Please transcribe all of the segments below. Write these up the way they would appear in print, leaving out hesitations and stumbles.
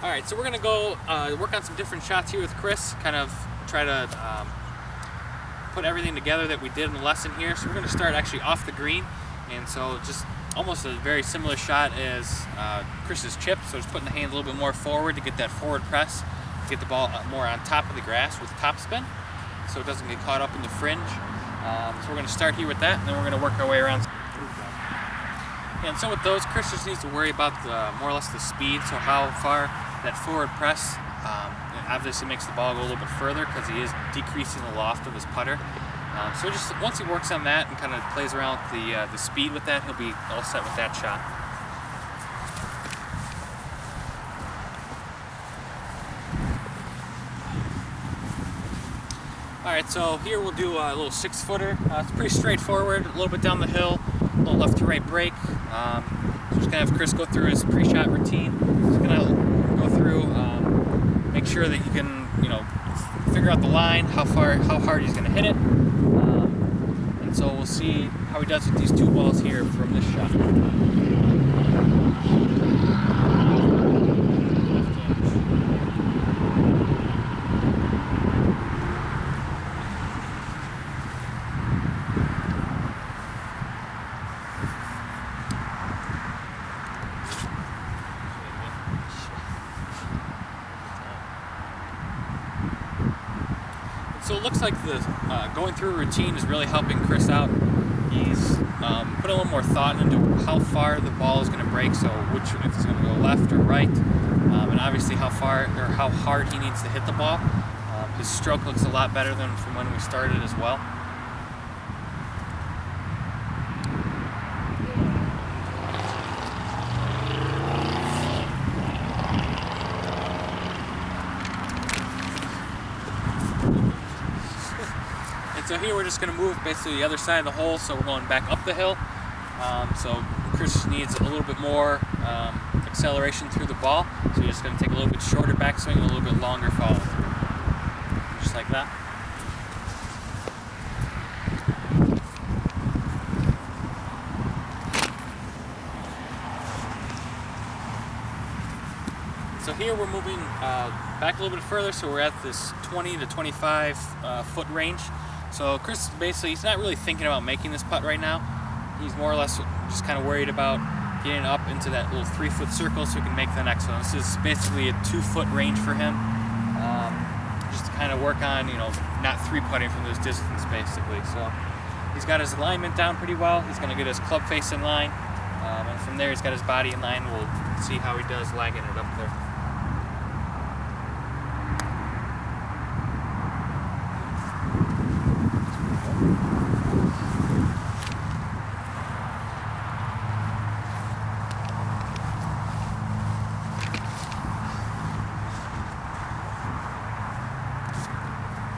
Alright, so we're going to go work on some different shots here with Chris, kind of try to put everything together that we did in the lesson here. So we're going to start actually off the green, and so just almost a very similar shot as Chris's chip, so just putting the hand a little bit more forward to get that forward press, to get the ball more on top of the grass with topspin, so it doesn't get caught up in the fringe. So we're going to start here with that, and then we're going to work our way around. And so with those, Chris just needs to worry about more or less the speed, so how far that forward press obviously makes the ball go a little bit further because he is decreasing the loft of his putter. So just once he works on that and kind of plays around with the speed with that, he'll be all set with that shot. Alright, so here we'll do a little 6-footer. It's pretty straightforward, a little bit down the hill, a little left to right break. So just gonna have Chris go through his pre-shot routine. He's gonna go through, make sure that you can, figure out the line, how hard he's gonna hit it. And so we'll see how he does with these two balls here from this shot. So it looks like the going through a routine is really helping Chris out. He's put a little more thought into how far the ball is going to break, so if it's going to go left or right, and obviously how hard he needs to hit the ball. His stroke looks a lot better than from when we started as well. So here we're just going to move basically the other side of the hole, so we're going back up the hill. So Chris needs a little bit more acceleration through the ball, so you're just going to take a little bit shorter backswing and a little bit longer follow through. Just like that. So here we're moving back a little bit further, so we're at this 20 to 25 foot range. So Chris basically, he's not really thinking about making this putt right now. He's more or less just kind of worried about getting up into that little 3-foot circle so he can make the next one. This is basically a 2-foot range for him, just to kind of work on, not 3-putting from this distance basically. So he's got his alignment down pretty well. He's going to get his club face in line, and from there he's got his body in line. We'll see how he does lagging it up there.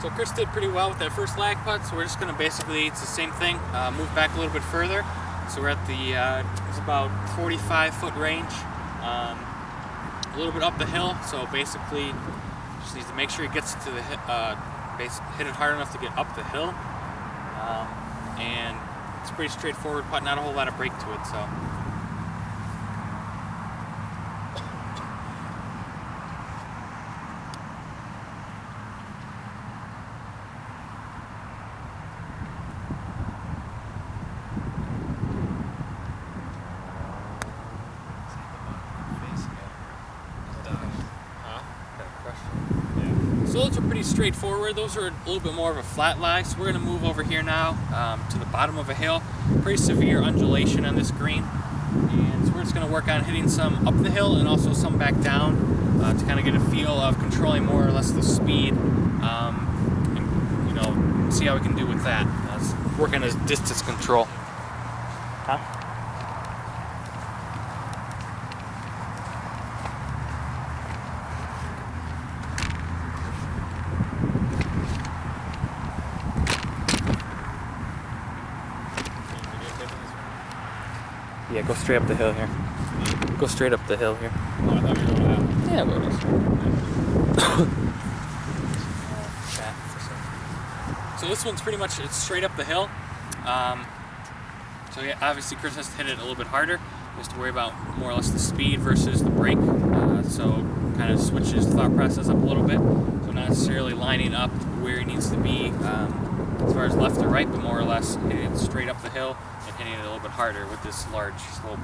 So Chris did pretty well with that first lag putt, so we're just going to basically, it's the same thing, move back a little bit further. So we're at it's about 45-foot range, a little bit up the hill, so basically just needs to make sure he gets to the hit it hard enough to get up the hill. And it's a pretty straightforward putt, not a whole lot of break to it, so. So those are pretty straightforward. Those are a little bit more of a flat lie. So we're going to move over here now to the bottom of a hill. Pretty severe undulation on this green. And so we're just going to work on hitting some up the hill and also some back down to kind of get a feel of controlling more or less the speed. And, see how we can do with that. Let's work on his distance control. Huh? Yeah, go straight up the hill here. Go straight up the hill here. Oh, I thought you were going out. Yeah, we'll So this one's pretty much, it's straight up the hill. So yeah, obviously Chris has to hit it a little bit harder. He has to worry about more or less the speed versus the brake. So kind of switches the thought process up a little bit. So not necessarily lining up where he needs to be as far as left or right, but more or less hitting it straight up the hill and hitting it a little bit harder with this large slope.